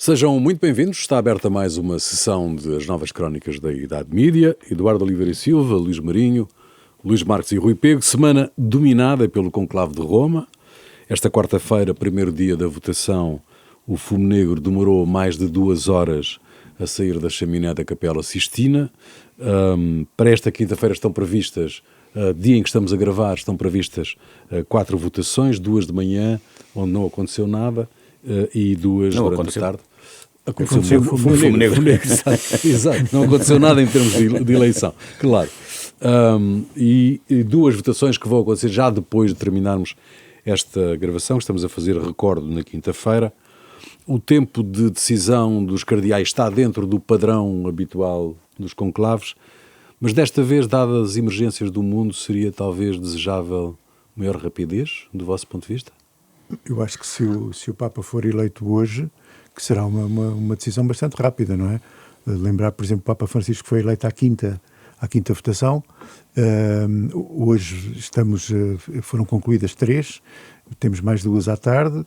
Sejam muito bem-vindos. Está aberta mais uma sessão das novas crónicas da Idade Mídia. Eduardo Oliveira e Silva, Luís Marinho, Luís Marques e Rui Pego. Semana dominada pelo Conclave de Roma. Esta quarta-feira, primeiro dia da votação, o fumo negro demorou mais de 2 horas a sair da chaminé da Capela Sistina. Para esta quinta-feira estão previstas, dia em que estamos a gravar, estão previstas 4 votações, 2 de manhã, onde não aconteceu nada, e 2 durante a tarde. Aconteceu o fumo negro. Exato, não aconteceu nada em termos de eleição, claro. E 2 votações que vão acontecer já depois de terminarmos esta gravação, que estamos a fazer, recordo, na quinta-feira. O tempo de decisão dos cardeais está dentro do padrão habitual dos conclaves, mas desta vez, dadas as emergências do mundo, seria talvez desejável maior rapidez, do vosso ponto de vista? Eu acho que se o Papa for eleito hoje, que será uma decisão bastante rápida, não é? Lembrar, por exemplo, o Papa Francisco foi eleito à quinta votação. Hoje foram concluídas 3, temos mais 2 à tarde,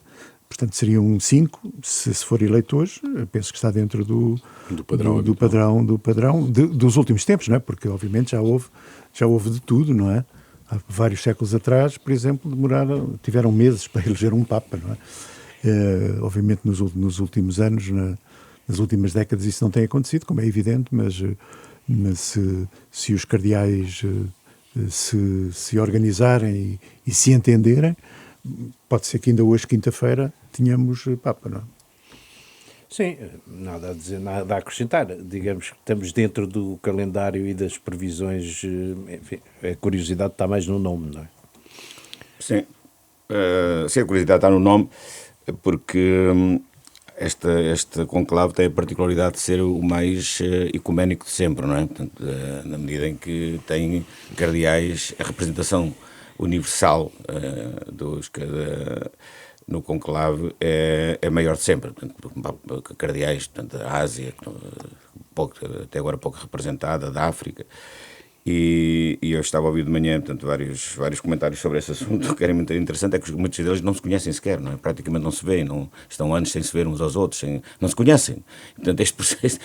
portanto seriam 5. Se for eleito hoje, penso que está dentro do padrão dos últimos tempos, não é? Porque obviamente já houve de tudo, não é? Há vários séculos atrás, por exemplo, tiveram meses para eleger um Papa, não é? Obviamente nos últimos anos, nas últimas décadas, isso não tem acontecido, como é evidente, mas se os cardeais se organizarem e se entenderem, pode ser que ainda hoje, quinta-feira, tenhamos Papa, não é? Sim, nada a dizer, nada a acrescentar. Digamos que estamos dentro do calendário e das previsões, enfim, a curiosidade está mais no nome, não é? Sim, a curiosidade está no nome, porque este conclave tem a particularidade de ser o mais ecuménico de sempre, não é? Portanto, na medida em que tem cardeais, a representação universal no conclave é maior de sempre. Portanto, cardeais, portanto, da Ásia, até agora pouco representada, da África. E eu estava a ouvir de manhã, portanto, vários comentários sobre esse assunto. O que era muito interessante é que muitos deles não se conhecem sequer, não é? Praticamente não se veem, estão anos sem se ver uns aos outros, não se conhecem. Portanto,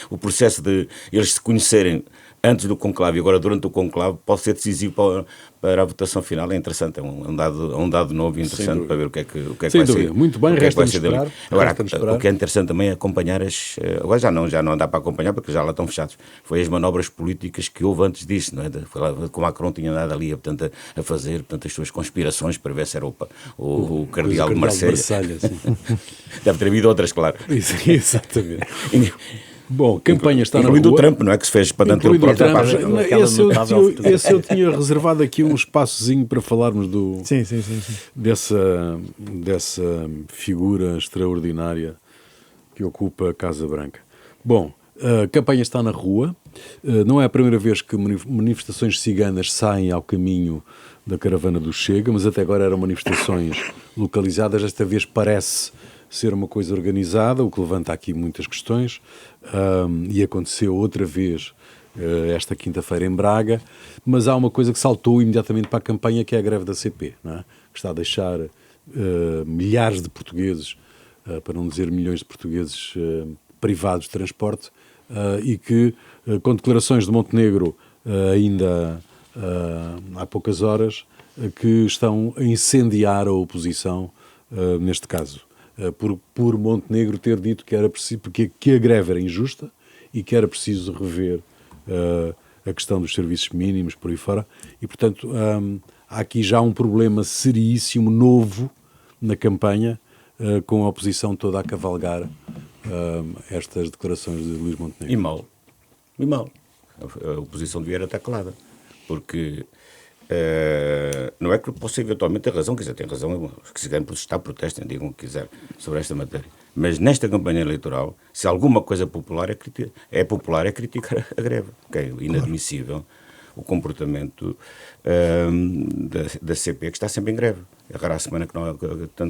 o processo de eles se conhecerem antes do conclave e agora durante o conclave pode ser decisivo para a votação final. É interessante, é um dado novo e interessante para ver o que é que vai ser. Muito bem, resta-nos esperar. Agora, o que é interessante também é acompanhar agora já não dá para acompanhar porque já lá estão fechados. Foi as manobras políticas que houve antes disso, não é? Foi lá que o Macron tinha andado ali portanto, a fazer, portanto, as suas conspirações para ver se era o cardeal de Marselha. Deve ter havido outras, claro. Exatamente. Bom, a campanha está na rua. Incluindo o Trump, não é? Que se fez para dentro do próprio. Esse eu tinha reservado aqui um espaçozinho para falarmos dessa figura extraordinária que ocupa a Casa Branca. Bom, a campanha está na rua. Não é a primeira vez que manifestações ciganas saem ao caminho da caravana do Chega, mas até agora eram manifestações localizadas. Desta vez parece ser uma coisa organizada, o que levanta aqui muitas questões, e aconteceu outra vez esta quinta-feira em Braga, mas há uma coisa que saltou imediatamente para a campanha, que é a greve da CP, não é? Que está a deixar milhares de portugueses, para não dizer milhões de portugueses, privados de transporte, e que, com declarações de Montenegro ainda há poucas horas, que estão a incendiar a oposição neste caso. Por Montenegro ter dito que era preciso, que a greve era injusta e que era preciso rever a questão dos serviços mínimos por aí fora. E, portanto, há aqui já um problema seríssimo, novo, na campanha, com a oposição toda a cavalgar estas declarações de Luís Montenegro. E mal. A oposição devia estar calada, porque não é que possa eventualmente ter razão, quer dizer, tem razão, se quiserem protestar, protestem, digam o que quiserem sobre esta matéria. Mas nesta campanha eleitoral, se alguma coisa é popular é criticar a greve, que é inadmissível o comportamento da CP, que está sempre em greve. É rara a semana que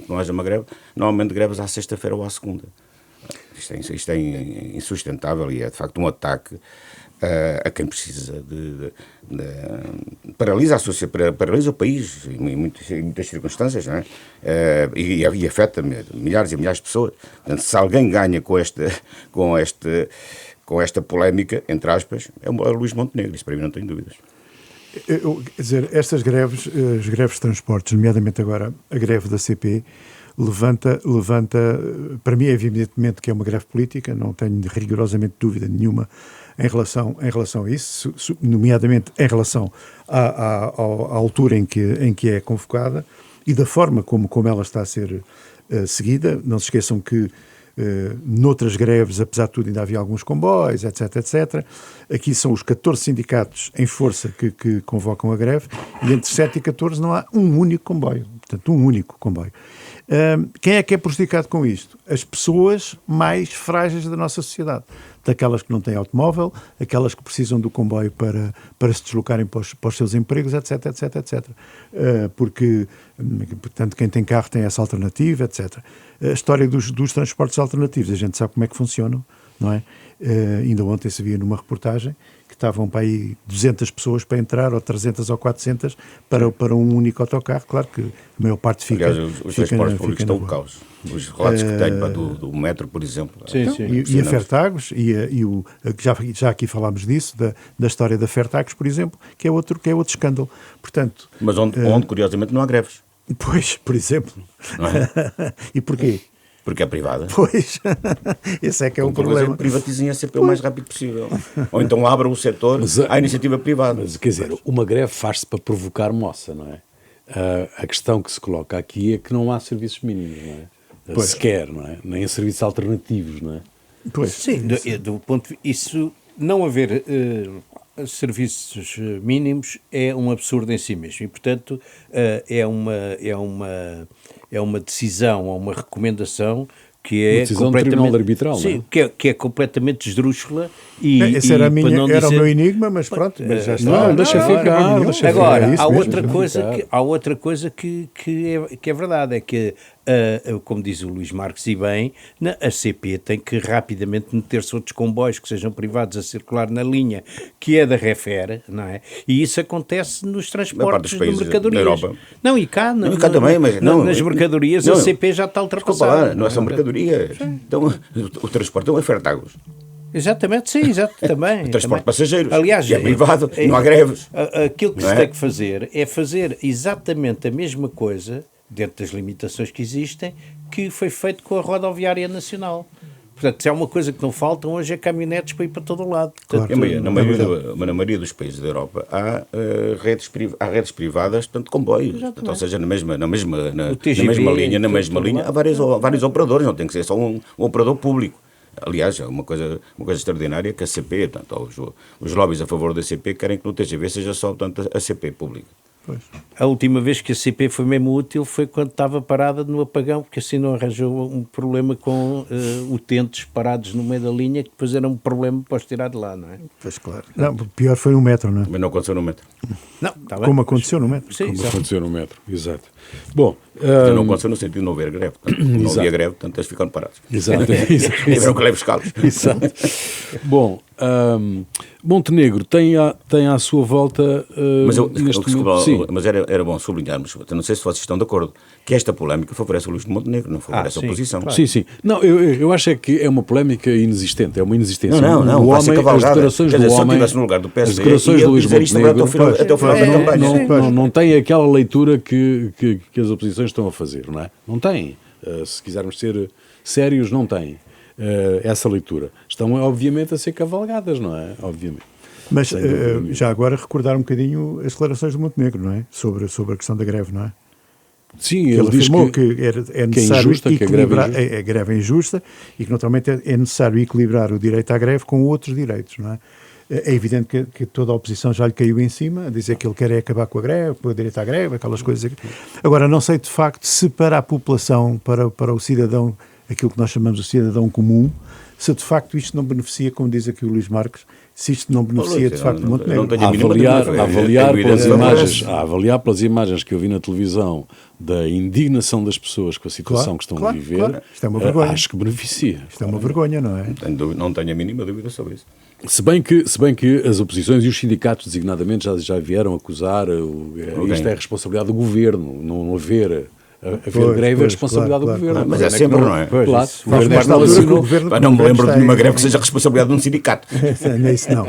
não haja uma greve, normalmente greves à sexta-feira ou à segunda. Isto é insustentável e é de facto um ataque a quem precisa paralisa o país em muitas circunstâncias, não é? E afeta milhares e milhares de pessoas. Portanto, se alguém ganha com esta polémica, entre aspas, é o Luís Montenegro. Isso para mim não tenho dúvidas. Quer dizer, estas greves, as greves de transportes, nomeadamente agora a greve da CP, levanta, para mim é evidentemente que é uma greve política, não tenho rigorosamente dúvida nenhuma em relação a isso, nomeadamente em relação à altura em que é convocada e da forma como ela está a ser seguida. Não se esqueçam que noutras greves, apesar de tudo, ainda havia alguns comboios, etc, etc. Aqui são os 14 sindicatos em força que convocam a greve e entre 7 e 14 não há um único comboio. Portanto, um único comboio. Quem é que é prejudicado com isto? As pessoas mais frágeis da nossa sociedade. Daquelas que não têm automóvel, aquelas que precisam do comboio para se deslocarem para os seus empregos, etc, etc, etc. Porque, portanto, quem tem carro tem essa alternativa, etc. A história dos transportes alternativos, a gente sabe como é que funcionam, não é? Ainda ontem se via numa reportagem que estavam para aí 200 pessoas para entrar, ou 300 ou 400 para um único autocarro. Claro que a maior parte fica... Aliás, os transportes públicos estão o caos. Os relatos que tenho do metro, por exemplo. Sim, sim. E a Fertagos, já aqui falámos disso, da história da Fertagos, por exemplo, que é outro escândalo. Portanto, mas onde curiosamente, não há greves. Pois, por exemplo. Não é? E porquê? Porque é privada. Pois, esse é que é o problema. Privatizem a CP o mais rápido possível. Ou então abram o setor à iniciativa privada. Mas, quer dizer, uma greve faz-se para provocar moça, não é? A questão que se coloca aqui é que não há serviços mínimos, não é? Sequer, não é? Nem serviços alternativos, não é? Pois. Sim, do ponto de isso, não haver serviços mínimos é um absurdo em si mesmo e, portanto, é uma decisão ou uma recomendação que é decisão do Tribunal Arbitral, sim, não é? que é completamente esdrúxula e esse era o meu enigma, mas pronto, mas já está. Não, deixa ficar. Agora, há outra coisa que é verdade, é que como diz o Luís Marques e bem, a CP tem que rapidamente meter-se outros comboios que sejam privados a circular na linha que é da Refer, não é? E isso acontece nos transportes de mercadorias. Da Europa. Não, e cá também, mas nas mercadorias a CP já está ultrapassada. Não é só mercadorias. Então, o transporte é um Fertagos. Exatamente, sim, também. O transporte de passageiros. Aliás, é privado, não há greves. Aquilo que se tem que fazer é fazer exatamente a mesma coisa, dentro das limitações que existem, que foi feito com a rodoviária nacional. Portanto, se há uma coisa que não faltam hoje é caminhonetes para ir para todo o lado. Portanto, na maioria dos países da Europa há redes privadas, portanto, comboios. Portanto, ou seja, na mesma linha há vários operadores, não tem que ser só um operador público. Aliás, é uma coisa extraordinária que a CP, portanto, os lobbies a favor da CP querem que no TGV seja só, portanto, a CP pública. Pois. A última vez que a CP foi mesmo útil foi quando estava parada no apagão, porque assim não arranjou um problema com utentes parados no meio da linha, que depois era um problema para os tirar de lá, não é? Pois claro. Não, pior foi no metro, não é? Mas não aconteceu no metro. Não, está bem. Como aconteceu no metro. Sim, Como aconteceu no metro, exato. Bom, não aconteceu no sentido de não haver greve. Portanto, não havia greve, portanto, eles ficaram parados. Exato. Tiveram que buscá-los. Exato. Bom, Montenegro tem à sua volta mas era bom sublinharmos, não sei se vocês estão de acordo, que esta polémica favorece o Luís de Montenegro, não favorece a oposição. Claro. Sim. Não, eu acho que é uma polémica inexistente, é uma inexistência. Não, vai ser cavalgada. As declarações no lugar do PSD, as declarações do Luís Montenegro até o final da campanha. Não tem aquela leitura que as oposições estão a fazer, não é? Não tem. Se quisermos ser sérios, não tem essa leitura. Estão, obviamente, a ser cavalgadas, não é? Obviamente. Mas já agora recordar um bocadinho as declarações do Montenegro, não é? Sobre a questão da greve, não é? Sim, ele diz afirmou que é necessário equilibrar, que a greve é injusta e que naturalmente é necessário equilibrar o direito à greve com outros direitos, não é? É evidente que toda a oposição já lhe caiu em cima, a dizer que ele quer acabar com a greve, com o direito à greve, aquelas coisas. Agora, não sei de facto se para a população, para o cidadão, aquilo que nós chamamos de cidadão comum, se de facto isto não beneficia, como diz aqui o Luís Marques, se isto não beneficia de facto Montenegro. A avaliar pelas imagens que eu vi na televisão da indignação das pessoas com a situação que estão a viver, isto é uma vergonha. Acho que beneficia. Isto é uma vergonha, não é? Não tenho a mínima dúvida sobre isso. Se bem que as oposições e os sindicatos, designadamente, já vieram acusar, isto é a responsabilidade do governo, não haver greve é a responsabilidade do governo. Mas é sempre, não é? Claro. Não me lembro de nenhuma greve que seja responsabilidade de um sindicato.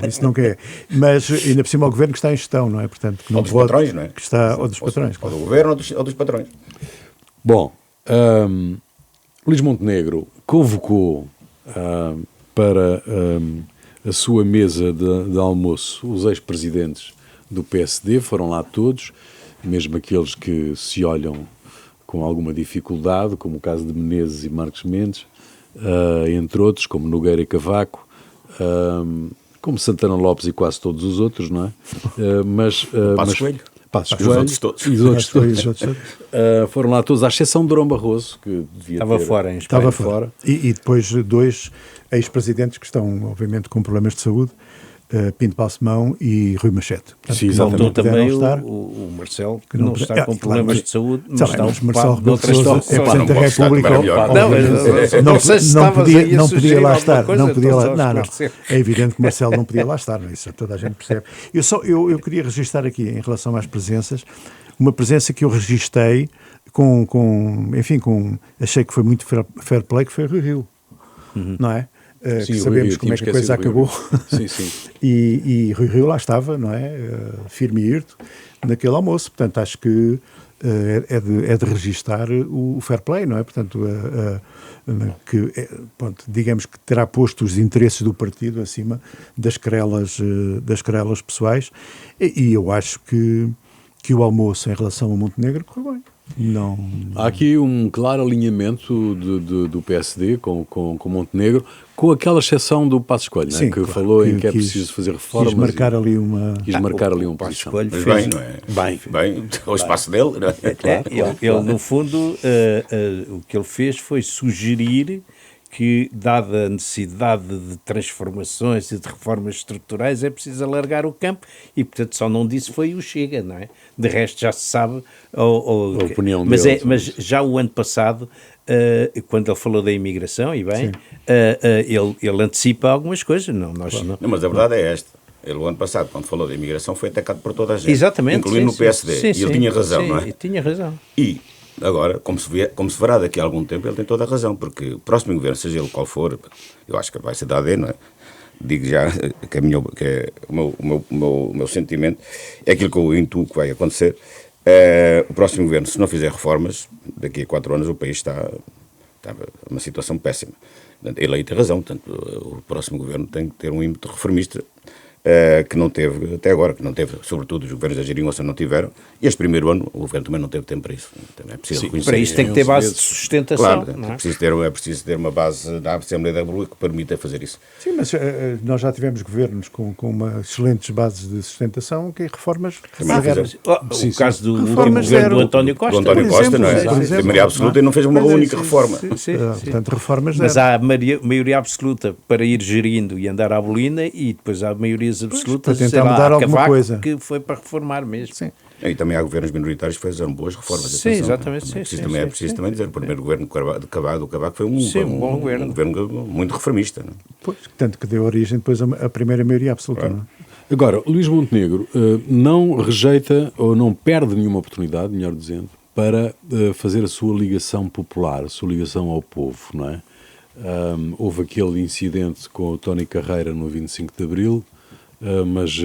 Isso não quer. Mas ainda por cima o governo que está em gestão, não é? Portanto, que não ou dos patrões, não é? Que está, ou dos patrões. Ou do governo ou dos patrões. Bom, Luís Montenegro convocou para a sua mesa de almoço os ex-presidentes do PSD, foram lá todos, mesmo aqueles que se olham com alguma dificuldade, como o caso de Menezes e Marcos Mendes, entre outros, como Nogueira e Cavaco, como Santana Lopes e quase todos os outros, não é? Passos Coelho. Passos Coelho e os outros todos. Foram lá todos, à exceção de Durão Barroso, que devia estava ter... fora em Espanha. Estava fora. E depois dois ex-presidentes que estão, obviamente, com problemas de saúde, Pinto Balsemão e Rui Machete. Sim, faltou também o Marcelo, que não está com problemas de saúde, mas está ocupado noutras situações. É Presidente da República. Não podia lá estar. Não. É evidente que o Marcelo não podia lá estar, não é? Isso toda a gente percebe. Eu queria registrar aqui, em relação às presenças, uma presença que eu registrei achei que foi muito fair play, que foi Rui Rio, não é? Sim, que sabemos como é que a coisa acabou. Sim. e Rui Rio lá estava, não é? Firme e hirto naquele almoço. Portanto, acho que é de registar o fair play, não é? Portanto, digamos que terá posto os interesses do partido acima das querelas pessoais. E eu acho que o almoço em relação a Montenegro correu bem. Não. Há aqui um claro alinhamento do PSD com Montenegro, com aquela exceção do Passos Coelho, sim, que claro, falou em que é preciso fazer reformas. Quis marcar ali uma posição. Mas bem, não é? Bem, o espaço dele. Não é? Ele, no fundo, o que ele fez foi sugerir que, dada a necessidade de transformações e de reformas estruturais, é preciso alargar o campo e, portanto, só não disse foi o Chega, não é? De resto já se sabe a opinião mas dele. Mas já o ano passado, quando ele falou da imigração, e bem, ele antecipa algumas coisas. Não, mas a verdade é esta. Ele, o ano passado, quando falou da imigração, foi atacado por toda a gente. Exatamente. Incluindo no PSD. E ele tinha razão, não é? E tinha razão. E agora, como se verá daqui a algum tempo, ele tem toda a razão, porque o próximo governo, seja ele qual for, eu acho que vai ser da AD, não é? Digo já que o meu sentimento é aquilo que eu intuo que vai acontecer. O próximo governo, se não fizer reformas, daqui a 4 anos o país está numa situação péssima. Ele aí tem razão, portanto, o próximo governo tem que ter um ímpeto reformista, que não teve até agora, sobretudo os governos da Geringonça não tiveram, e este primeiro ano o governo também não teve tempo para isso. Também é preciso reconhecer. Para isso tem que ter base de sustentação. Claro, é preciso ter uma base da Assembleia da República que permita fazer isso. Sim, mas nós já tivemos governos com uma excelentes bases de sustentação que reformas... O caso do governo do António Costa. Do António Costa, não é? A maioria absoluta e não fez uma única reforma. Portanto, reformas mas há a maioria absoluta para ir gerindo e andar à bolina, e depois há a maioria absolutas, para tentar mudar alguma coisa que foi para reformar mesmo. Sim. E também há governos minoritários que fizeram boas reformas. Sim, exatamente. É preciso também dizer, o primeiro governo do Cavaco foi um bom governo. Um governo muito reformista. Não? Pois, tanto que deu origem depois à primeira maioria absoluta. Não é? Agora, Luís Montenegro não rejeita ou não perde nenhuma oportunidade, melhor dizendo, para fazer a sua ligação popular, a sua ligação ao povo, não é? Houve aquele incidente com o Tony Carreira no 25 de Abril, mas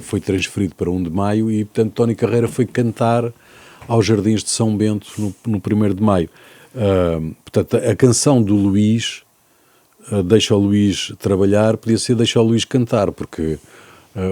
foi transferido para 1 de Maio e, portanto, Tony Carreira foi cantar aos Jardins de São Bento no 1º de Maio. Portanto, a canção do Luís, Deixa o Luís trabalhar, podia ser Deixa o Luís cantar, porque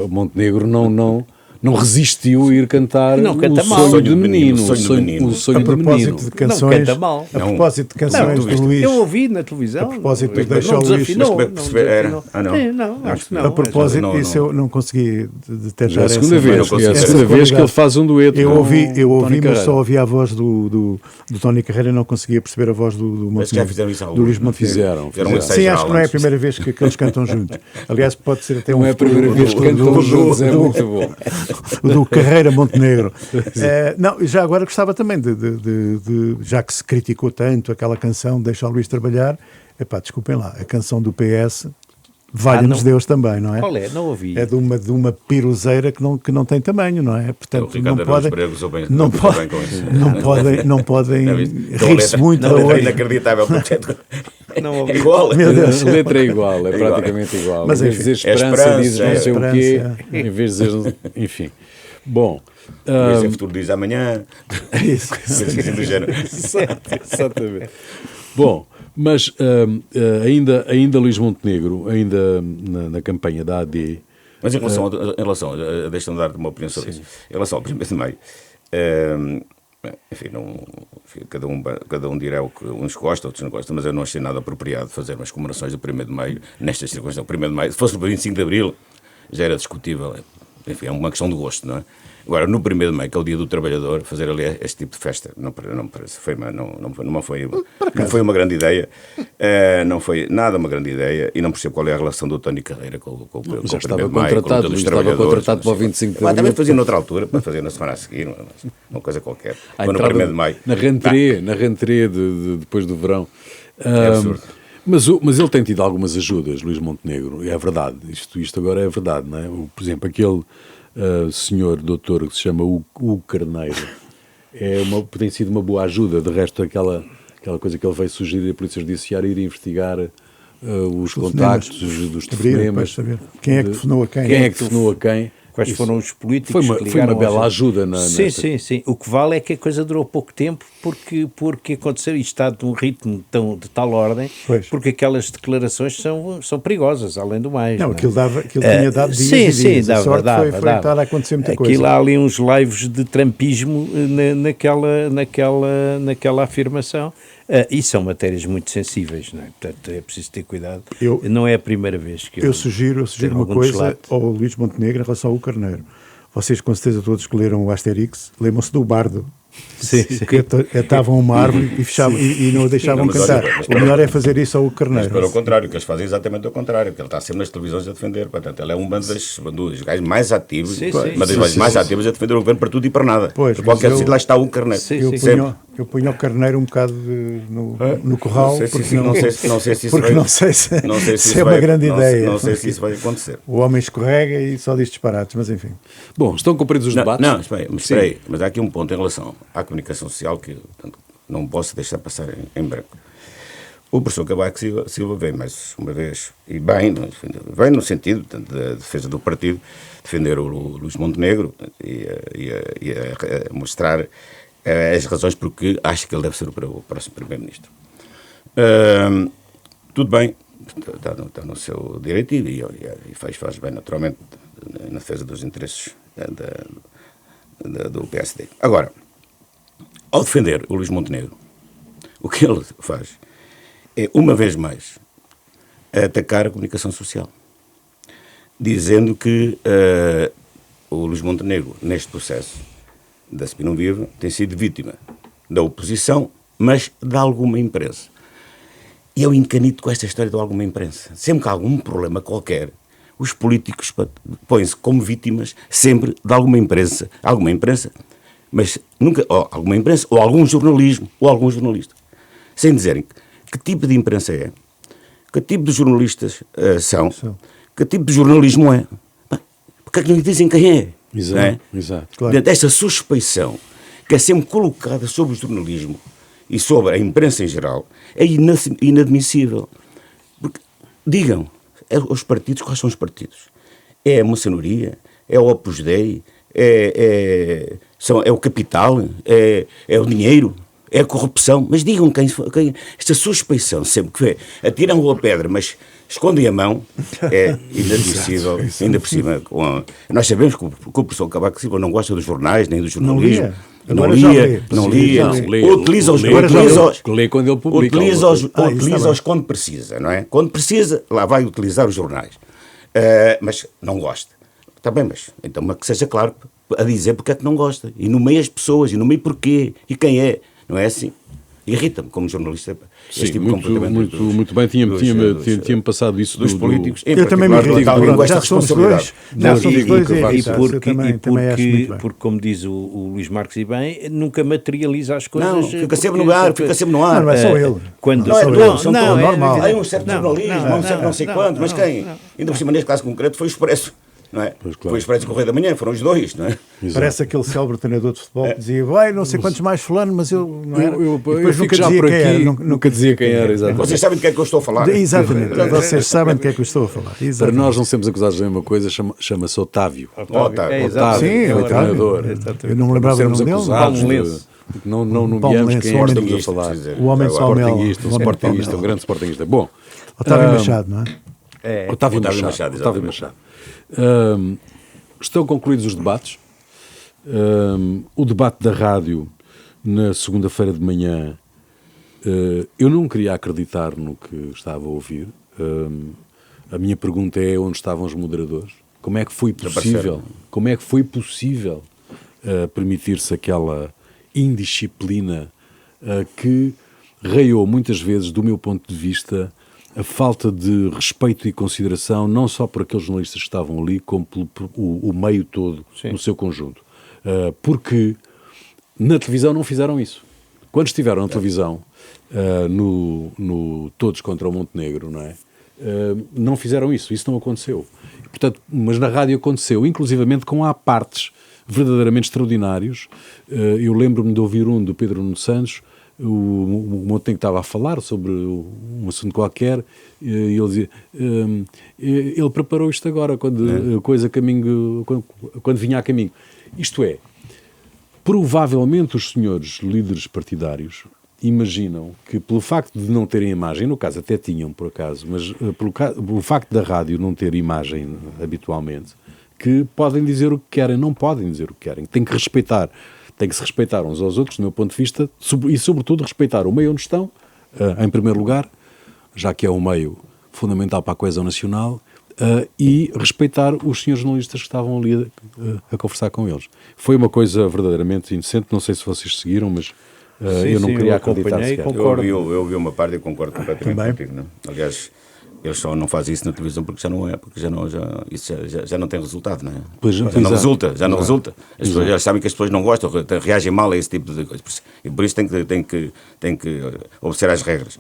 Montenegro não não resistiu a ir cantar Não canta o mal. sonho de menino. O sonho de menino. O sonho A de menino. propósito de canções, canta mal. a propósito de canções tu do viste. Luís, Eu ouvi na televisão. A propósito, não, deixa não o Luís- desafinou. Mas como é que perceber? Era? desafinou. Ah, não? Não, acho que não. a propósito não, disso, eu não consegui detectar Já é a essa... segunda não vez, consigo. é a Essa segunda vez que qualidade. ele faz um dueto. Eu com ouvi, Tony mas Carreira. só ouvi a voz do Tony Carreira e não conseguia perceber a voz do Mas já Montenegro. fizeram isso Do Luís alguns, não Montenegro. Fizeram um ensaio Sim, geral acho que não é a antes. primeira vez que eles cantam juntos. Aliás, pode ser até Não é a primeira vez que cantam juntos, é muito bom. o do Carreira Montenegro. Não, já agora gostava também já que se criticou tanto aquela canção Deixa o Luís Trabalhar, desculpem lá, a canção do PS, valha-nos não. Deus também, não é? Qual é? Não ouvi. É de uma piruzeira que não tem tamanho, não é? O Portanto, Ricardo não Araújo podem, Pereira gozou bem- não gozou podem, bem com isso. não podem Não, isto- então, a rir-se letra- muito da a letra é outra. inacreditável. Não ouvi. É igual. Meu Deus. A letra é igual, é igual. praticamente igual. Mas, Em vez de enfim, dizer é esperança, esperança, diz não é sei o esperança. quê. Em vez de dizer. Enfim. Bom. Esse futuro diz amanhã. Isso. Coisas assim do género. Exatamente. Bom, mas ainda Luís Montenegro, ainda na campanha da AD. Mas em relação deixa-me dar uma opinião sobre isso. Em relação ao 1º de Maio, enfim, cada um dirá o que uns gostam, outros não gostam, mas eu não achei nada apropriado fazer umas comemorações do 1º de Maio nestas circunstâncias. O 1º de Maio, se fosse no 25 de Abril, já era discutível. Enfim, é uma questão de gosto, não é? Agora, no 1º de Maio, que é o Dia do Trabalhador, fazer ali este tipo de festa não parece, não foi uma grande ideia, não foi nada uma grande ideia, e não percebo qual é a relação do Tony Carreira com o 1º Já estava de Maio, contratado, com estava contratado para o 25 de Abril. Também Abril. fazia noutra altura, para fazer na semana a seguir, uma coisa qualquer. À Foi no entrada 1º de Maio. Na rentrée depois do verão. É absurdo. Mas ele tem tido algumas ajudas, Luís Montenegro, é verdade. Isto agora é verdade, não é? Por exemplo, aquele senhor doutor que se chama Hugo Carneiro tem sido uma boa ajuda. De resto, aquela coisa que ele veio sugerir à Polícia Judiciária ir investigar os contactos dos telefonemas. Quem é que telefonou a quem? Quem é que telefonou a quem? Quais foram os políticos que Foi ligaram uma bela aos- ajuda. Sim. O que vale é que a coisa durou pouco tempo porque aconteceu isto está de um ritmo de tal ordem, Pois. porque aquelas declarações são perigosas, além do mais. Não, é? aquilo tinha dado dias Sim, e sim, dias. A dava, sorte dava, foi dava. estar a acontecer muita Aquilo coisa. há ali uns lives de trampismo naquela afirmação. E são matérias muito sensíveis, não é? Portanto, é preciso ter cuidado. Não é a primeira vez que Eu sugiro tenho uma algum coisa deslate. ao Luís Montenegro em relação ao Carneiro. Vocês, com certeza, todos que leram o Asterix, lembram-se do Bardo. Sim, Que atavam uma árvore e fechavam e não o deixavam Não, mas cantar. olha, mas O melhor é fazer isso ao Mas Carneiro. pelo contrário, que eles fazem exatamente o contrário, porque ele está sempre nas televisões a defender. Portanto, ele é um dos gajos mais ativos, Sim, uma das vozes mais ativas a defender o governo para tudo e para nada. Pois, Por qualquer mas sítio lá está o Carneiro. Sim, Eu punho o Carneiro um bocado no corral, porque não sei se isso porque vai- não sei se, não sei se se isso é uma vai- grande não- ideia. Não sei se isso vai acontecer. O homem escorrega e só diz disparates, mas enfim. Bom, estão cumpridos os debates? Não, espera aí, mas há aqui um ponto em relação à comunicação social que portanto, não posso deixar passar em branco. O professor Cavaco Silva veio mais uma vez, e bem no sentido portanto, da defesa do partido, defender o Luís Montenegro portanto, e a mostrar as razões porque acha que ele deve ser o próximo Primeiro-Ministro. Tudo bem, está no seu direito e faz bem naturalmente na defesa dos interesses do PSD. Agora, ao defender o Luís Montenegro, o que ele faz é, uma vez mais, atacar a comunicação social, dizendo que o Luís Montenegro, neste processo da CPI Não Vive, tem sido vítima da oposição, mas de alguma imprensa. E eu encanito com esta história de alguma imprensa. Sempre que há algum problema qualquer, os políticos põem-se como vítimas sempre de alguma imprensa, mas nunca, ou alguma imprensa, ou algum jornalismo, ou algum jornalista, sem dizerem que tipo de imprensa é, que tipo de jornalistas são, que tipo de jornalismo é. Porque é que não lhe dizem quem é? Exato, não é? exato. Claro. Portanto, esta suspeição que é sempre colocada sobre o jornalismo e sobre a imprensa em geral é inadmissível. Porque, digam, os partidos, quais são os partidos? É a maçonaria? É o Opus Dei? É o capital? É o dinheiro? é a corrupção, mas digam esta suspeição sempre que atiram a pedra, mas escondem a mão, é inadmissível, ainda por cima. Nós sabemos que o professor Cavaco Silva não gosta dos jornais, nem do jornalismo. Não lia. Lê quando ele publica. Utiliza-os quando precisa, não é? Quando precisa, lá vai utilizar os jornais. Mas não gosta. Está bem, mas então que seja claro a dizer porque é que não gosta. E nomeia as pessoas, e nomeia porquê, e quem é. Não é assim? Irrita-me como jornalista. Sim, tipo muito bem. Tinha-me passado isso dos políticos. Eu também me irrito. Já somos dois. Porque, como diz o Luís Marques e bem, nunca materializa as coisas. Não, fica sempre no ar, Não é só ele. Não, normal. Há um certo jornalismo, um certo não sei quanto, mas quem? Ainda por cima, neste caso concreto, foi o Expresso. Não é? Claro. Foi o Expresso e o Correio da Manhã, foram os dois, não é? Exato. Parece aquele célebre treinador de futebol que dizia, vai, não sei quantos mais fulano, mas eu não era. Depois nunca dizia quem era. Nunca dizia quem era, exatamente. Vocês sabem do que é que eu estou a falar. Exatamente, vocês sabem do que é que eu estou a falar. Para nós não sermos acusados de nenhuma coisa, chama-se Otávio. Otávio. Sim, é o treinador. Eu não me lembrava do nome dele. Não nomeamos quem é que estamos a falar. O homem Salmel. Um grande sportinguista. Bom, Otávio Machado, não é? Otávio Machado. Estão concluídos os debates. O debate da rádio na segunda-feira de manhã, eu não queria acreditar no que estava a ouvir. A minha pergunta é onde estavam os moderadores? Como é que foi possível permitir-se aquela indisciplina que raiou muitas vezes, do meu ponto de vista, a falta de respeito e consideração, não só por aqueles jornalistas que estavam ali, como pelo o meio todo, no seu conjunto. Porque na televisão não fizeram isso. Quando estiveram na televisão, no Todos contra o Montenegro, não é? Não fizeram isso não aconteceu. Portanto, mas na rádio aconteceu, inclusivamente com apartes verdadeiramente extraordinários. Eu lembro-me de ouvir um do Pedro Nuno Santos, o Montenegro estava a falar sobre um assunto qualquer, e ele dizia, ele preparou isto agora, quando vinha a caminho. Isto é, provavelmente os senhores líderes partidários imaginam que pelo facto de não terem imagem, no caso até tinham por acaso, mas pelo facto da rádio não ter imagem habitualmente, que podem dizer o que querem. Não podem dizer o que querem, tem que se respeitar uns aos outros, do meu ponto de vista, e sobretudo respeitar o meio onde estão, em primeiro lugar, já que é um meio fundamental para a coesão nacional, e respeitar os senhores jornalistas que estavam ali a conversar com eles. Foi uma coisa verdadeiramente inocente, não sei se vocês seguiram, mas eu não queria acreditar sequer. Eu ouvi uma parte e concordo completamente contigo. Não? Aliás, eles só não fazem isso na televisão porque isso já não tem resultado, não é? Já não resulta. As pessoas já sabem que as pessoas não gostam, reagem mal a esse tipo de coisas. E por isso tem que obedecer às regras.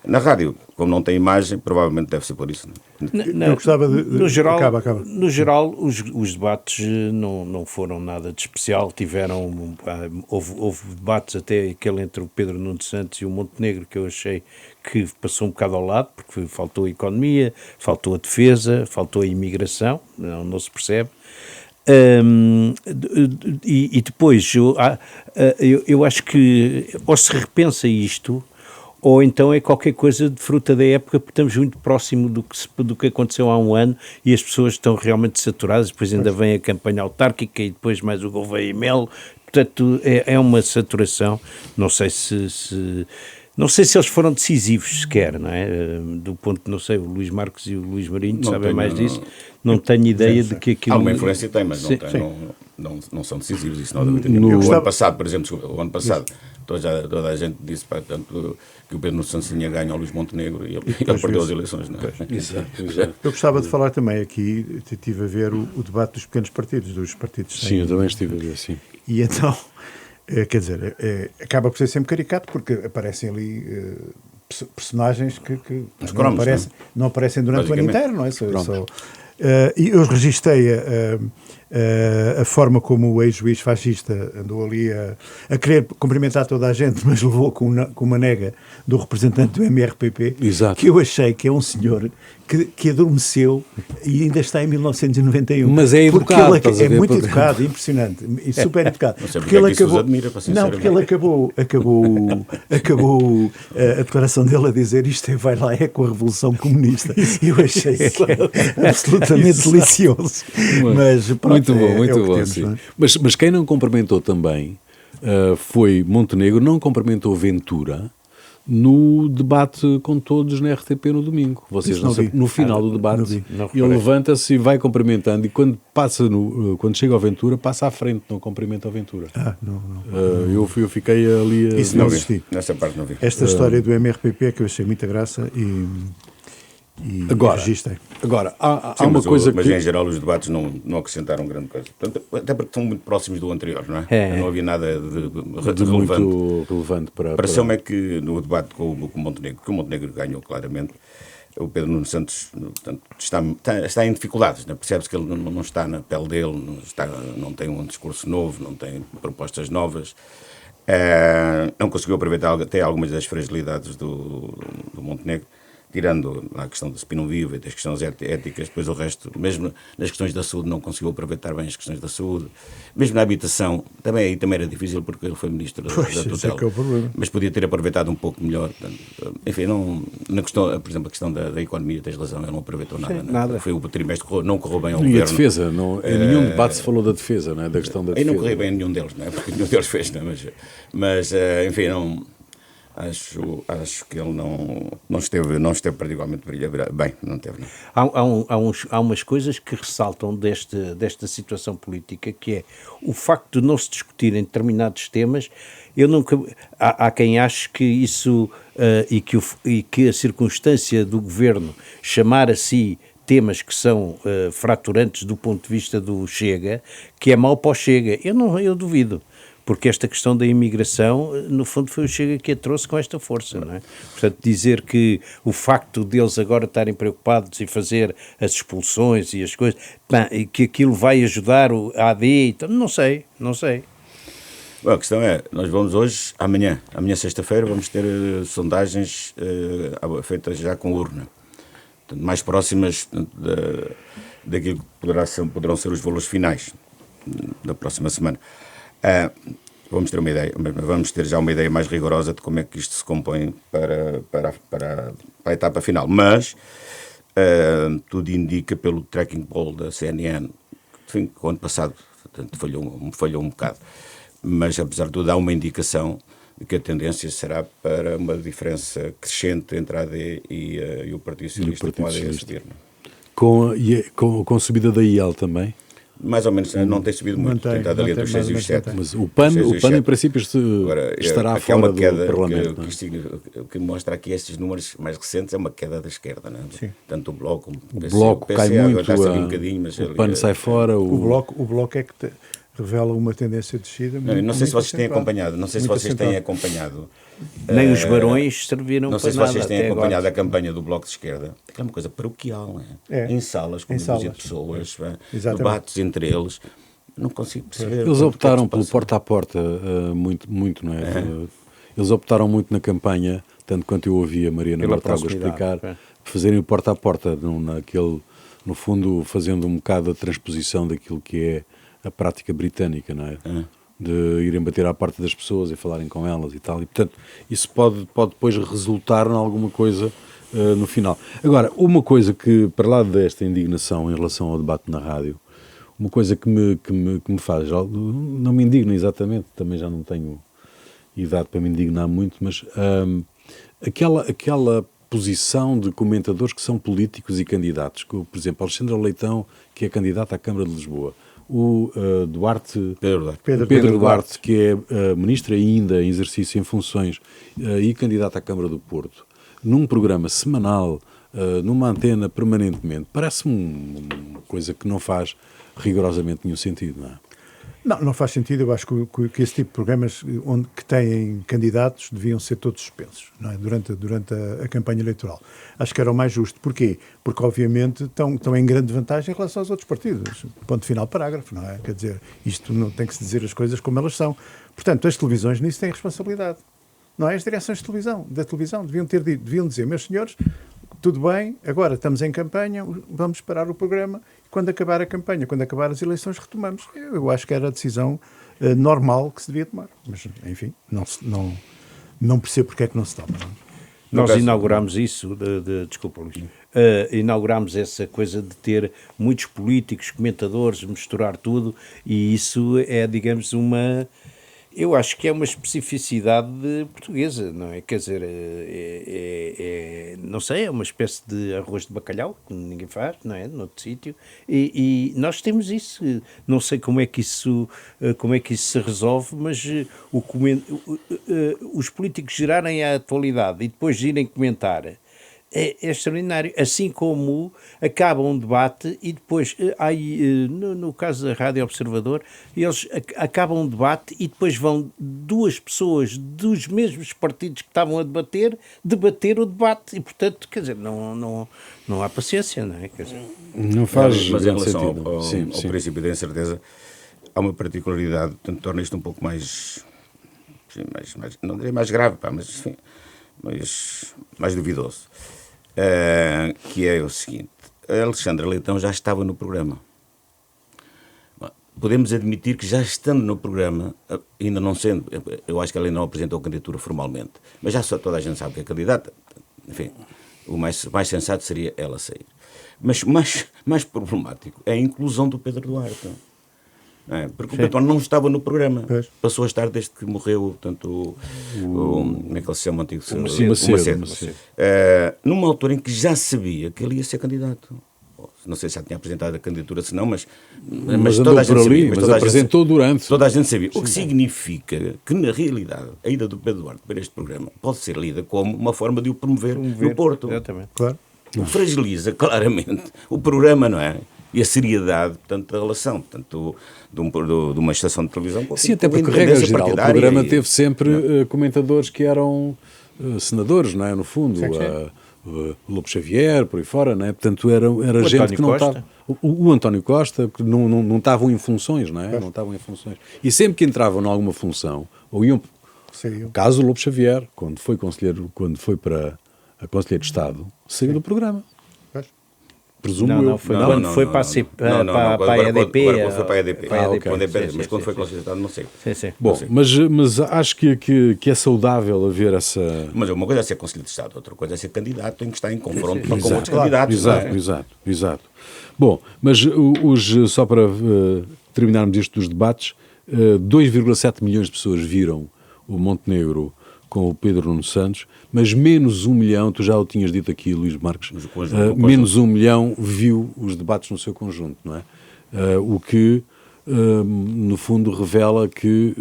Na rádio, como não tem imagem, provavelmente deve ser por isso. Eu gostava de... No geral, acaba. No geral os debates não foram nada de especial. Houve debates até aquele entre o Pedro Nuno Santos e o Montenegro, que eu achei que passou um bocado ao lado, porque faltou a economia, faltou a defesa, faltou a imigração, não se percebe. E depois, eu acho que ou se repensa isto, ou então é qualquer coisa de fruta da época, porque estamos muito próximo do que aconteceu há um ano e as pessoas estão realmente saturadas, depois ainda vem a campanha autárquica e depois mais o Gouveia e Melo, portanto é uma saturação. Não sei se eles foram decisivos sequer, não é? Do ponto, não sei, o Luís Marques e o Luís Marinho sabem mais disso, não tenho ideia de que aquilo... Alguma influência tem, mas não são decisivos, isso não dá muito tempo. O ano passado, por exemplo, toda a gente disse que o Pedro Nuno Santos tinha ganho ao Luís Montenegro e ele perdeu as eleições, não é? Exato. Eu gostava de falar também aqui, estive a ver o debate dos pequenos partidos, dos partidos... Sim, eu também estive a ver, sim. E então... Quer dizer, acaba por ser sempre caricato, porque aparecem ali personagens que não aparecem durante o ano inteiro, não é? E eu registrei a forma como o ex-juiz fascista andou ali a querer cumprimentar toda a gente, mas levou com uma nega do representante do MRPP, Exato. que eu achei que é um senhor que adormeceu e ainda está em 1991. Mas é educado, estás a ver? muito educado, impressionante, e super educado. Não sei porque ele acabou, admira, para não, porque ele acabou a declaração dele a dizer isto vai lá é com a Revolução Comunista. Eu achei absolutamente delicioso. Mas pronto, muito bom, temos, sim. Não é? Mas quem não cumprimentou também foi Montenegro, não cumprimentou Ventura no debate com todos na RTP no domingo. Vocês não sabem, no final do debate, ele levanta-se e vai cumprimentando, e quando chega ao Ventura, passa à frente, não cumprimenta o Ventura. Não. Eu fiquei ali... Isso não assisti. Nessa parte não vi. Esta história do MRPP é que eu achei muita graça e registrei. Agora, há Sim, uma coisa mas que... em geral os debates não acrescentaram grande coisa. Portanto, até porque estão muito próximos do anterior, não é? Não havia nada de relevante. Muito relevante para... Pareceu-me é que no debate com o Montenegro, que o Montenegro ganhou claramente, o Pedro Nuno Santos, portanto, está em dificuldades, né? Percebe-se que ele não está na pele dele, não tem um discurso novo, não tem propostas novas, não conseguiu aproveitar até algumas das fragilidades do Montenegro, tirando a questão do spin vivo e das questões éticas, depois o resto, mesmo nas questões da saúde, não conseguiu aproveitar bem as questões da saúde, mesmo na habitação, também era difícil porque ele foi ministro da tutela, é o problema. mas podia ter aproveitado um pouco melhor. Portanto, enfim, na questão, por exemplo, a questão da economia, tens razão, ele não aproveitou nada. Sim, nada. Foi o trimestre que não correu bem ao E governo. a defesa, em nenhum debate se falou da defesa, não é? Da questão da defesa. E não correu bem a nenhum deles, não é? Porque nenhum deles fez, não é? Mas enfim, não... Acho que ele não esteve particularmente bem, não teve. Não. Há umas coisas que ressaltam desta situação política, que é o facto de não se discutirem determinados temas. Há quem ache que isso e que a circunstância do governo chamar a si temas que são fraturantes do ponto de vista do Chega, que é mau para o Chega. Eu duvido. Porque esta questão da imigração, no fundo, foi o Chega que a trouxe com esta força, não é? Portanto, dizer que o facto deles agora estarem preocupados em fazer as expulsões e as coisas, que aquilo vai ajudar a AD, então, não sei. Bom, a questão é, nós vamos hoje, amanhã sexta-feira, vamos ter sondagens feitas já com urna, portanto, mais próximas daquilo que poderão ser os valores finais da próxima semana. Vamos ter uma ideia, vamos ter já uma ideia mais rigorosa de como é que isto se compõe para a etapa final. Mas tudo indica, pelo tracking poll da CNN, que o ano passado falhou um bocado, mas apesar de tudo há uma indicação de que a tendência será para uma diferença crescente entre a AD e o Partido Socialista, com a AD a subir. Com a subida da IEL também? Mais ou menos, não tem subido muito, tem estado ali entre os 6 e os 7. Mas o PAN em princípio, estará fora do Parlamento. Que mostra aqui estes números mais recentes é uma queda da esquerda, não é? Sim. Tanto o Bloco como o Bloco cai muito, já sabia um bocadinho, mas o PAN sai fora. O Bloco é que revela uma tendência de descida. Não sei se vocês têm acompanhado, Nem os barões serviram para nada. Não sei se vocês têm acompanhado agora. A campanha do Bloco de Esquerda. É uma coisa paroquial, em salas, com uma dúzia de pessoas, debates entre eles. Não consigo perceber. Eles optaram pelo porta-a-porta muito, não é? Eles optaram muito na campanha, tanto quanto eu ouvi a Mariana Mortágua explicar, fazerem o porta-a-porta, no fundo, fazendo um bocado a transposição daquilo que é a prática britânica, não é? De irem bater à porta das pessoas e falarem com elas e tal. E, portanto, isso pode depois resultar em alguma coisa no final. Agora, uma coisa que, para lá desta indignação em relação ao debate na rádio, uma coisa que me faz, não me indigna exatamente, também já não tenho idade para me indignar muito, mas aquela posição de comentadores que são políticos e candidatos, como, por exemplo, Alexandre Leitão, que é candidato à Câmara de Lisboa, o Pedro Duarte, que é ministro ainda em exercício em funções e candidato à Câmara do Porto, num programa semanal, numa antena permanentemente, parece-me uma coisa que não faz rigorosamente nenhum sentido, não é? Não faz sentido. Eu acho que esse tipo de programas que têm candidatos deviam ser todos suspensos, não é? Durante a campanha eleitoral. Acho que era o mais justo. Porquê? Porque, obviamente, estão em grande vantagem em relação aos outros partidos. Ponto final, parágrafo, não é? Quer dizer, isto não tem que se dizer as coisas como elas são. Portanto, as televisões nisso têm responsabilidade. Não é? As direções da televisão deviam dizer, meus senhores, tudo bem, agora estamos em campanha, vamos parar o programa. Quando acabar a campanha, quando acabar as eleições, retomamos. Eu acho que era a decisão normal que se devia tomar. Mas, enfim, não percebo porque é que não se toma. Não? Nós inaugurámos isso, desculpa, Luís, inaugurámos essa coisa de ter muitos políticos, comentadores, misturar tudo, e isso é, digamos, eu acho que é uma especificidade portuguesa, não é? Quer dizer, não sei, é uma espécie de arroz de bacalhau, que ninguém faz, não é? Noutro sítio, e nós temos isso. Não sei como é que isso se resolve, mas os políticos gerarem a atualidade e depois irem comentar é extraordinário, assim como acaba um debate e depois, no caso da Rádio Observador, eles acabam um debate e depois vão duas pessoas dos mesmos partidos que estavam a debater o debate e, portanto, quer dizer, não há paciência, não é? Quer dizer, não faz mas em relação sentido. ao princípio da incerteza, há uma particularidade, portanto, torna isto um pouco mais não direi mais grave, mas enfim, mais duvidoso. Que é o seguinte: a Alexandra Leitão já estava no programa. Podemos admitir que já estando no programa, ainda não sendo, eu acho que ela ainda não apresentou a candidatura formalmente, mas já toda a gente sabe que é candidata. Enfim, o mais sensato seria ela sair. Mas mais problemático é a inclusão do Pedro Duarte. Não é? Porque o Pedro Duarte não estava no programa. Passou a estar desde que morreu, portanto, como é que ele se chama? O Macedo. Numa altura em que já sabia que ele ia ser candidato. Não sei se já tinha apresentado a candidatura, se não, mas toda a gente sabia. Mas apresentou durante. Toda a gente sabia. O que significa que, na realidade, a ida do Pedro Duarte para este programa pode ser lida como uma forma de o promover no Porto. Exatamente. Claro. O que fragiliza claramente o programa, não é? E a seriedade, portanto, da relação, portanto, de uma estação de televisão. Sim, até porque, regra geral, o programa teve sempre comentadores que eram senadores, não é? No fundo, Lobo Xavier, por aí fora, não é? Portanto, era gente António que não Costa. estava... O António Costa, que não estavam em funções, não é? Não estavam em funções. E sempre que entravam em alguma função, ou iam... Saiu. O caso do Lobo Xavier, quando foi para a Conselheiro de Estado, saiu do programa. Presumo não, foi quando foi para a EDP. Agora quando foi para a EDP. Mas quando foi considerado, não sei. Sim. Bom, mas acho que é saudável haver essa... Mas uma coisa é ser Conselheiro de Estado, outra coisa é ser candidato em que está em confronto com outros candidatos. Exato. Bom, mas só para terminarmos isto dos debates, 2,7 milhões de pessoas viram o Montenegro com o Pedro Nuno Santos, mas menos 1 milhão, tu já o tinhas dito aqui, Luís Marques, menos 1 milhão viu os debates no seu conjunto, não é? O que, no fundo, revela que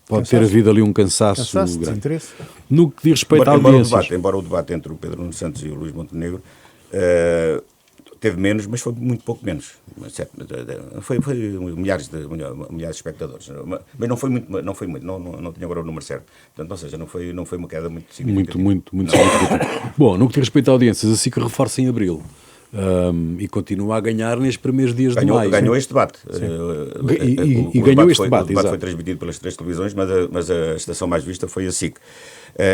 pode ter havido ali um cansaço grande. Desinteresse. No que diz respeito à audiências... Embora o debate entre o Pedro Nuno Santos e o Luís Montenegro teve menos, mas foi muito pouco menos. Foi milhares de espectadores. Mas não foi muito, não tinha agora o número certo. Portanto, ou seja, não foi uma queda muito significativa. Muito significativa. Bom, no que diz respeito a audiências, assim que reforça em abril. E continua a ganhar nestes primeiros dias de maio. Ganhou este debate. E ganhou este debate. O debate foi transmitido pelas 3 televisões, mas a estação mais vista foi a SIC.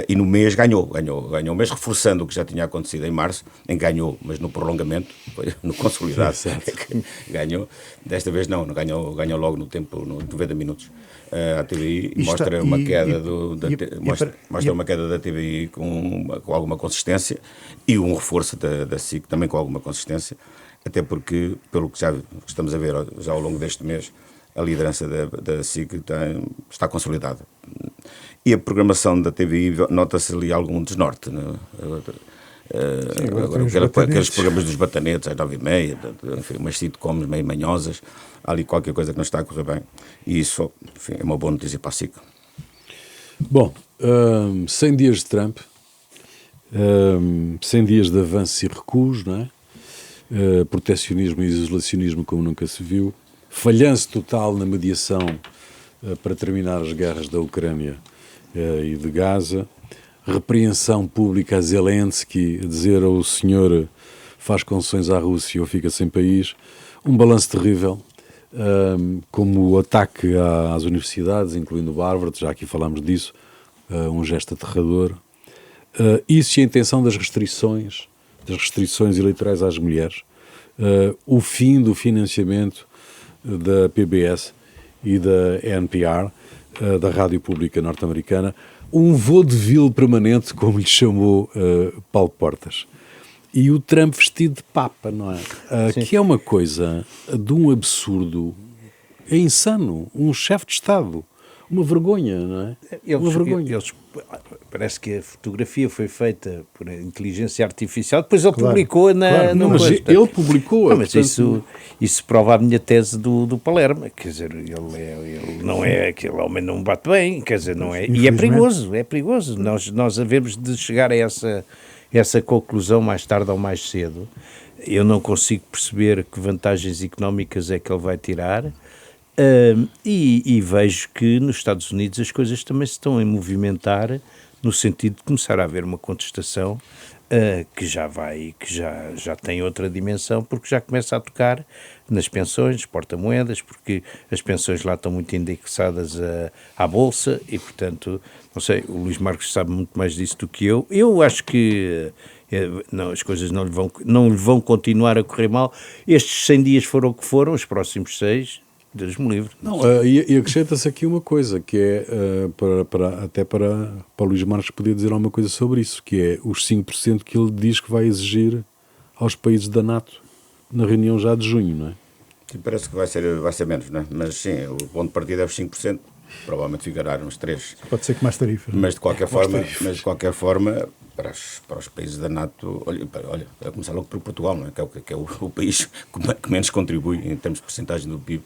E no mês ganhou, mas reforçando o que já tinha acontecido em março, em ganhou, mas no prolongamento, foi no consolidado, ganhou. Desta vez não ganhou logo no tempo, no 90 minutos. A TVI mostra uma queda mostra uma queda da TVI com alguma consistência e um reforço da SIC também com alguma consistência, até porque, pelo que já estamos a ver já ao longo deste mês, a liderança da SIC está consolidada. E a programação da TVI nota-se ali algum desnorte, não é? Aqueles programas dos batanetes às 9h30, enfim, umas sitcoms meio manhosas, há ali qualquer coisa que não está a correr bem, e isso, enfim, é uma boa notícia para a SIC. Bom, 100 dias de Trump, 100 dias de avanços e recuos, não é? Protecionismo e isolacionismo como nunca se viu, falhanço total na mediação para terminar as guerras da Ucrânia e de Gaza, repreensão pública a Zelensky, a dizer ao senhor faz concessões à Rússia ou fica sem país, um balanço terrível, como o ataque às universidades, incluindo o Harvard, já aqui falámos disso, um gesto aterrador. Isso e a intenção das restrições eleitorais às mulheres, o fim do financiamento da PBS e da NPR, da Rádio Pública Norte-Americana, um vaudeville permanente, como lhe chamou Paulo Portas. E o Trump vestido de Papa, não é? Que é uma coisa de um absurdo, é insano, um chefe de Estado, uma vergonha, não é? Uma vergonha. Parece que a fotografia foi feita por inteligência artificial, depois ele publicou no mas coisa, ele publicou. Não, mas portanto, isso prova a minha tese do Palermo, quer dizer, ele não é, aquele homem não bate bem, quer dizer, não é, e é perigoso, nós havemos de chegar a essa conclusão mais tarde ou mais cedo. Eu não consigo perceber que vantagens económicas é que ele vai tirar. E vejo que nos Estados Unidos as coisas também se estão a movimentar no sentido de começar a haver uma contestação que já tem outra dimensão, porque já começa a tocar nas pensões, porta-moedas, porque as pensões lá estão muito indexadas à Bolsa e, portanto, não sei, o Luís Marcos sabe muito mais disso do que eu. Eu acho que não, as coisas não lhe vão continuar a correr mal. Estes 100 dias foram o que foram, os próximos 6... Deus me livre. Não, e acrescenta-se aqui uma coisa, que é, para o Luís Marcos poder dizer alguma coisa sobre isso, que é os 5% que ele diz que vai exigir aos países da NATO na reunião já de junho, não é? Sim, parece que vai ser menos, não é? Mas sim, o ponto de partida é os 5%, provavelmente ficará nos 3%. Pode ser que mais tarifas. Mas de qualquer forma, para os países da NATO, olha, a começar logo por Portugal, não é? Que é o país que menos contribui em termos de porcentagem do PIB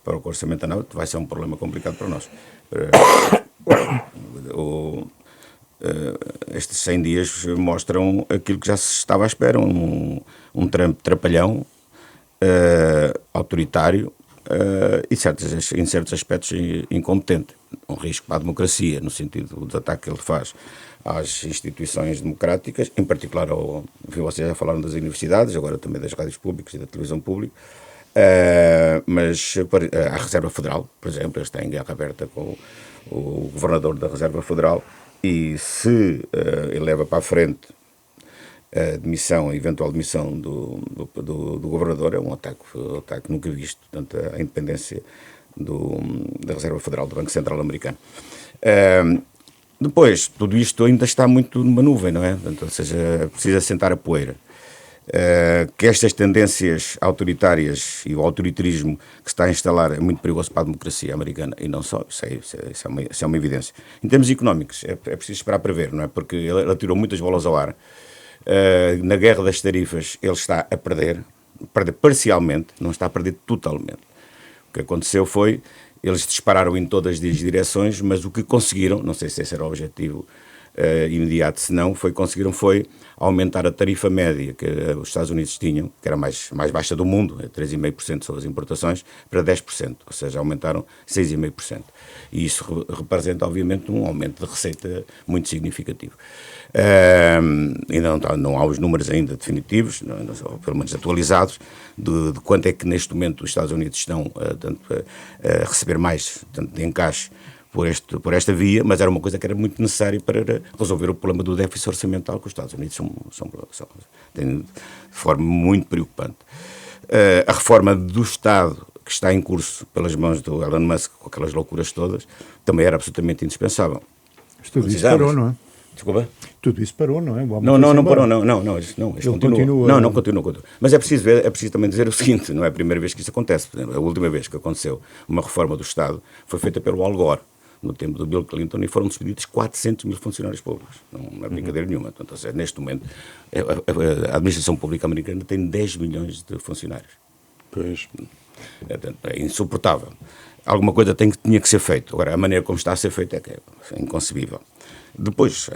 para o orçamento da NATO, vai ser um problema complicado para nós. Estes 100 dias mostram aquilo que já se estava à espera, um Trump trapalhão, autoritário e em certos aspectos incompetente. Um risco para a democracia, no sentido do ataque que ele faz às instituições democráticas, em particular, vocês já falaram das universidades, agora também das rádios públicas e da televisão pública, mas a Reserva Federal, por exemplo, ele está em guerra aberta com o governador da Reserva Federal, e se ele leva para a frente a eventual demissão do governador, é um ataque nunca visto, portanto, à independência da Reserva Federal, do Banco Central Americano. Depois, tudo isto ainda está muito numa nuvem, não é? Portanto, ou seja, precisa sentar a poeira. Que estas tendências autoritárias e o autoritarismo que se está a instalar é muito perigoso para a democracia americana, e não só, isso é uma evidência. Em termos económicos, é preciso esperar para ver, não é? Porque ele tirou muitas bolas ao ar. Na guerra das tarifas ele está a perder parcialmente, não está a perder totalmente. O que aconteceu foi, eles dispararam em todas as direções, mas o que conseguiram, não sei se esse era o objetivo imediato, se não, conseguiram aumentar a tarifa média que os Estados Unidos tinham, que era mais baixa do mundo, 3,5% sobre as importações, para 10%, ou seja, aumentaram 6,5%. E isso representa, obviamente, um aumento de receita muito significativo. Não há os números ainda definitivos, ou pelo menos atualizados, de quanto é que neste momento os Estados Unidos estão a receber mais, tanto de encaixe, por esta via, mas era uma coisa que era muito necessária para resolver o problema do déficit orçamental que os Estados Unidos têm de forma muito preocupante. A reforma do Estado, que está em curso pelas mãos do Elon Musk, com aquelas loucuras todas, também era absolutamente indispensável. Tudo isso parou, não é? Desculpa? Tudo isso parou, não é? Não parou, não continua. Mas é preciso também dizer o seguinte, não é a primeira vez que isso acontece. A última vez que aconteceu uma reforma do Estado foi feita pelo Al Gore, no tempo do Bill Clinton, e foram despedidos 400 mil funcionários públicos. Não é brincadeira nenhuma. Então, neste momento, a administração pública americana tem 10 milhões de funcionários. Pois. É insuportável. alguma coisa tinha que ser feito. Agora, a maneira como está a ser feito é que é inconcebível. Depois,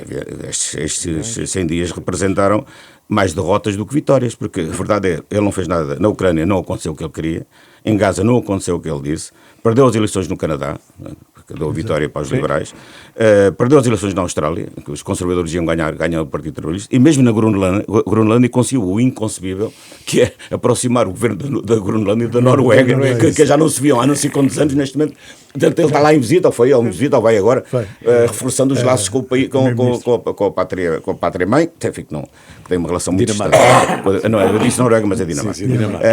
estes 100 dias representaram mais derrotas do que vitórias, porque a verdade é, ele não fez nada. Na Ucrânia não aconteceu o que ele queria, em Gaza não aconteceu o que ele disse, perdeu as eleições no Canadá, que deu vitória para os liberais, perdeu as eleições na Austrália, que os conservadores iam ganhar o Partido Trabalhista, e mesmo na Groenlândia conseguiu o inconcebível, que é aproximar o governo da Groenlândia e da Noruega, que já não se viam há não sei quantos anos, neste momento. Portanto, ele está lá em visita, ou foi ele em visita, ou vai agora, reforçando os laços com o país, com a pátria-mãe, que tem uma relação muito distante. Não, eu disse Noruega, mas é Dinamarca. Sim, Dinamarca.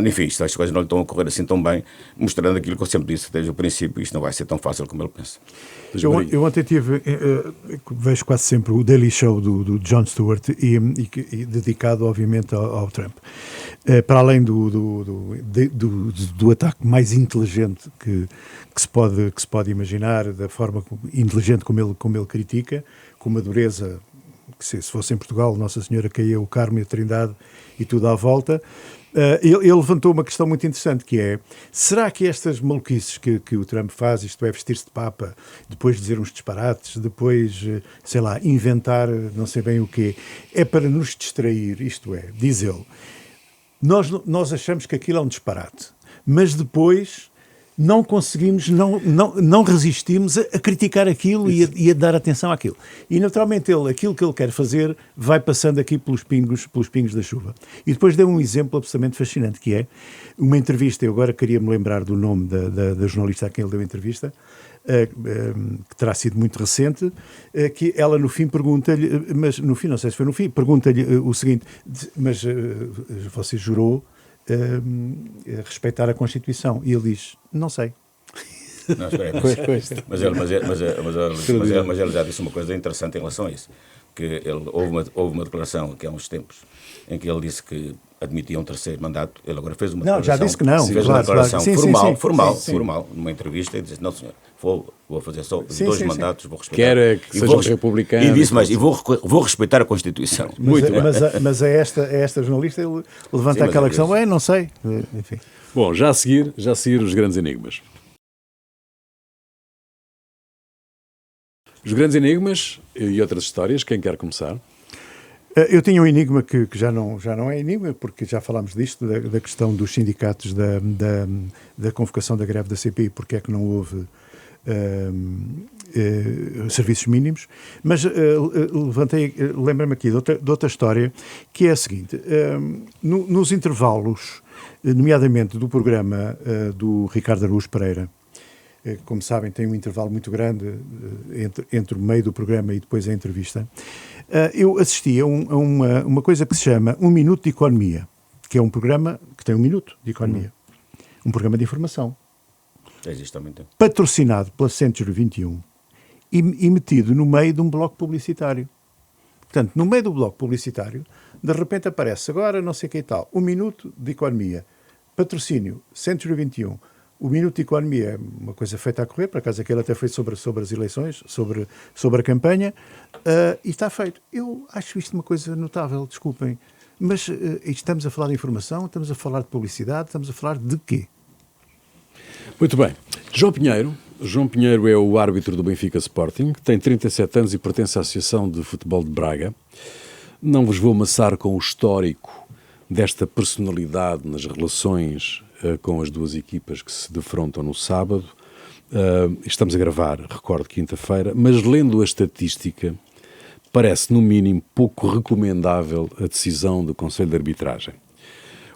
Enfim, estas coisas não lhe estão a correr assim tão bem, mostrando aquilo que eu sempre disse desde o princípio, isto não vai ser tão fácil como ele pensa. Eu ontem vejo quase sempre o Daily Show do Jon Stewart e dedicado obviamente ao Trump. Para além do ataque mais inteligente que se pode imaginar, da forma inteligente como ele critica, com uma dureza que se fosse em Portugal Nossa Senhora caía o Carmo e a Trindade e tudo à volta. Ele levantou uma questão muito interessante, que é: será que estas maluquices que o Trump faz, isto é, vestir-se de Papa, depois dizer uns disparates, depois, sei lá, inventar não sei bem o quê, é para nos distrair? Isto é, diz ele, nós achamos que aquilo é um disparate, mas depois não conseguimos, não resistimos a criticar aquilo e a dar atenção àquilo. E, naturalmente, aquilo que ele quer fazer vai passando aqui pelos pingos da chuva. E depois deu um exemplo absolutamente fascinante, que é uma entrevista, eu agora queria-me lembrar do nome da jornalista a quem ele deu a entrevista, que terá sido muito recente, que ela no fim pergunta-lhe, mas no fim, não sei se foi no fim, pergunta-lhe o seguinte: mas você jurou respeitar a Constituição? E ele diz: não sei. Não, espera aí, mas ele já disse uma coisa interessante em relação a isso, que houve uma declaração aqui há uns tempos em que ele disse que admitia um terceiro mandato. Ele agora fez uma declaração. Já disse que não. Fez uma declaração formal, numa entrevista, e disse: não, senhor, vou fazer só 2 mandatos, vou respeitar. Quer que sejam republicanos. E disse mais: e vou respeitar a Constituição. Mas a esta jornalista ele levanta aquela questão: não sei. Enfim. Bom, já a seguir os grandes enigmas. Os grandes enigmas e outras histórias, quem quer começar? Eu tinha um enigma que já não é enigma, porque já falámos disto, da questão dos sindicatos, da convocação da greve da CPI, porque é que não houve serviços mínimos, mas lembro-me aqui de outra história, que é a seguinte: nos intervalos, nomeadamente do programa do Ricardo Araújo Pereira, como sabem, tem um intervalo muito grande entre o meio do programa e depois a entrevista. Eu assisti a uma coisa que se chama 1 Minuto de Economia, que é um programa que tem 1 minuto de economia. Um programa de informação. Existe também. Patrocinado pela Century 21 e metido no meio de um bloco publicitário. Portanto, no meio do bloco publicitário, de repente aparece agora não sei o que e tal, 1 minuto de economia. Patrocínio, Century 21. O Minuto de Economia é uma coisa feita a correr, por acaso aquele até foi sobre as eleições, sobre a campanha, e está feito. Eu acho isto uma coisa notável, desculpem, mas estamos a falar de informação, estamos a falar de publicidade, estamos a falar de quê? Muito bem. João Pinheiro é o árbitro do Benfica Sporting, tem 37 anos e pertence à Associação de Futebol de Braga. Não vos vou amassar com o histórico desta personalidade nas relações com as duas equipas que se defrontam no sábado. Estamos a gravar, recordo, quinta-feira, mas lendo a estatística, parece, no mínimo, pouco recomendável a decisão do Conselho de Arbitragem.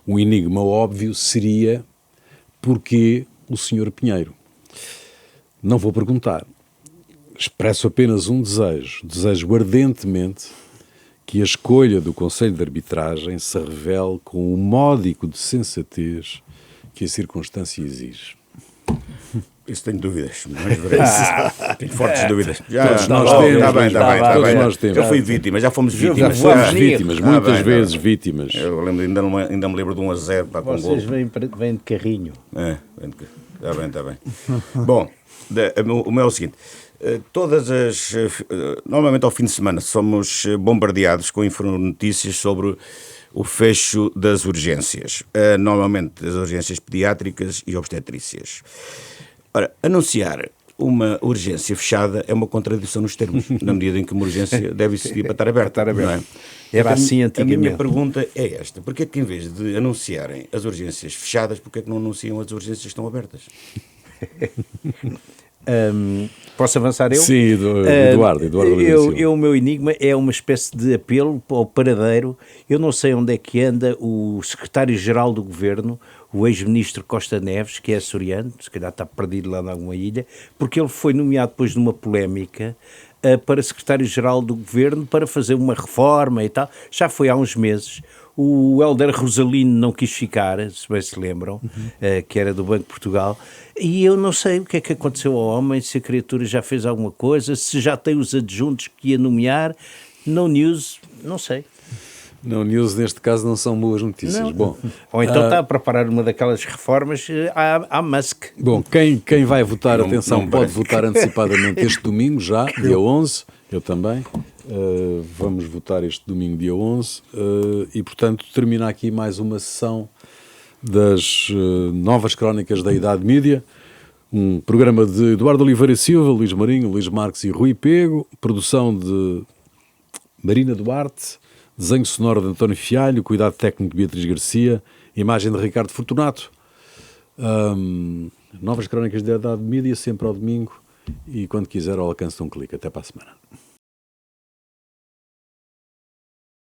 Um enigma óbvio seria: porquê o Sr. Pinheiro? Não vou perguntar. Expresso apenas um desejo. Desejo ardentemente que a escolha do Conselho de Arbitragem se revele com o módico de sensatez que a circunstância exige. Isso tenho dúvidas, mas veremos. Tenho fortes dúvidas. Todos nós temos. Está nós temos. Já fui vítima, já fomos vítimas. Já fomos vítimas, muitas vezes vítimas. Eu lembro, ainda me lembro de 1-0 para com gol. Vocês vêm de carrinho. Está bem. Bom, o meu é o seguinte: normalmente ao fim de semana somos bombardeados com notícias sobre o fecho das urgências, normalmente das urgências pediátricas e obstetrícias. Ora, anunciar uma urgência fechada é uma contradição nos termos, na medida em que uma urgência deve existir para estar aberta. Não é? Era assim antigamente. A minha pergunta é esta: porquê é que em vez de anunciarem as urgências fechadas, porquê é que não anunciam as urgências que estão abertas? Posso avançar eu? Sim, Eduardo o meu enigma é uma espécie de apelo ao paradeiro. Eu não sei onde é que anda o secretário-geral do governo, o ex-ministro Costa Neves, que é açoriano, se calhar está perdido lá em alguma ilha, porque ele foi nomeado depois de uma polémica para secretário-geral do governo para fazer uma reforma e tal. Já foi há uns meses. O Hélder Rosalino não quis ficar, se bem se lembram, que era do Banco de Portugal, e eu não sei o que é que aconteceu ao homem, se a criatura já fez alguma coisa, se já tem os adjuntos que ia nomear. No news, não sei. No news, neste caso, não são boas notícias. Não. Bom, ou então está a preparar uma daquelas reformas à Musk. Bom, quem vai votar, atenção, pode votar antecipadamente este domingo já, dia 11, eu também. Vamos votar este domingo, dia 11, e, portanto, termina aqui mais uma sessão das novas crónicas da Idade Mídia, um programa de Eduardo Oliveira Silva, Luís Marinho, Luís Marques e Rui Pego, produção de Marina Duarte, desenho sonoro de António Fialho, cuidado técnico de Beatriz Garcia, imagem de Ricardo Fortunato. Novas crónicas da Idade Mídia, sempre ao domingo, e quando quiser ao alcance de um clique. Até para a semana.